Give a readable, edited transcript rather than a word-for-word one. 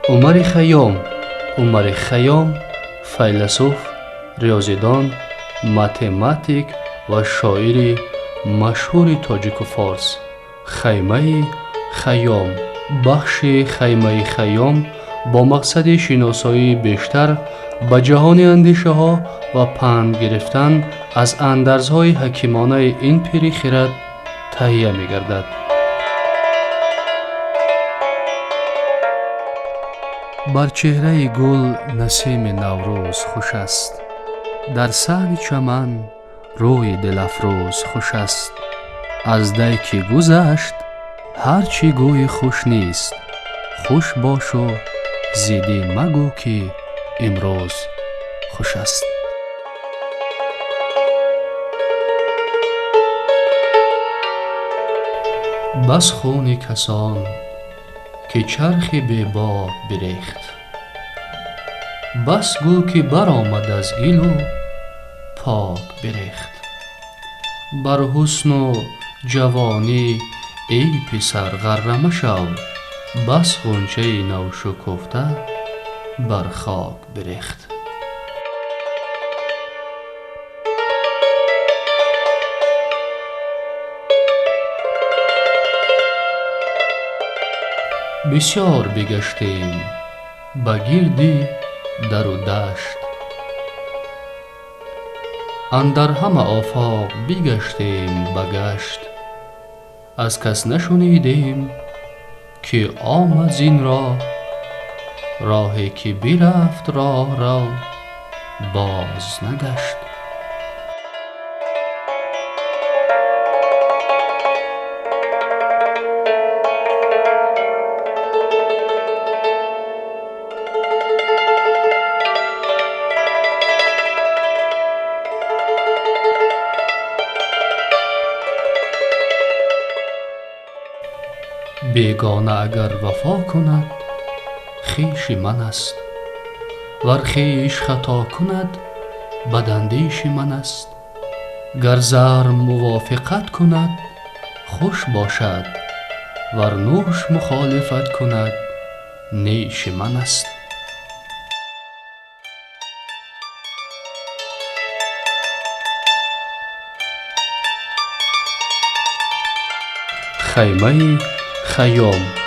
عمر خیام فیلسوف، ریاضیدان، متماتیک و شاعر مشهور تاجیک و فارس. خیمه خیام. بخش خیمه خیام با مقصد شناسایی بیشتر به جهان اندیشه ها و پند گرفتن از اندرزهای حکیمانه این پیر خرد تهیه می گردد. بر چهره گل نسیم نوروز خوش است، در صحن چمن روی دل افروز خوش است. از دی که گذشت هرچی گوی خوش نیست، خوش باش و زیدی مگو که امروز خوش است. بس خون کسان که چرخ بی باب بریخت، بس گل که برآمد از گل و پاک بریخت. بر حسن و جوانی ای پسر غره مشو، بس غنچه نو شکفته بر خاک بریخت. بسیار بگشتیم به گرد در و دشت، اندر همه آفاق بگشتیم به گشت. از کس نشنیدیم که آمد زین راه، راهی که برفت راه را باز نگشت. بیگانه اگر وفا کند خویش من است، ور خویش خطا کند بداندیش من است. گر زر موافقت کند خوش باشد، ور نوش مخالفت کند نیش من است. خیمه خیام.